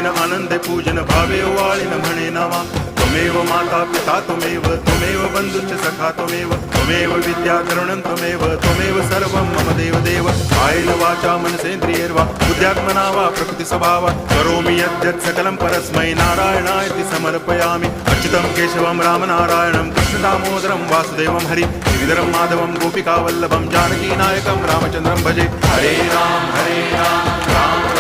पूजेन आनंदे पूजन भावे वाळिन म्हणे नामा त्वमेव माता पिता त्वमेव बंधुश्च सखा त्वमेव विद्या तरुणं त्वमेव सर्वं मम देव कायेन वाचा मनसेन्द्रियैर्वा बुद्ध्यात्मना वा प्रकृति स्वभावात् करोमि यद्यत् सकलं परस्मै नारायणायति समर्पयामि अच्युतं केशवं रामनारायणं कृष्णदामोदरं वासुदेवं हरि गिरिधरं माधवं गोपिकावल्लभं जानकीनायकं रामचन्द्रं भजे हरे राम राम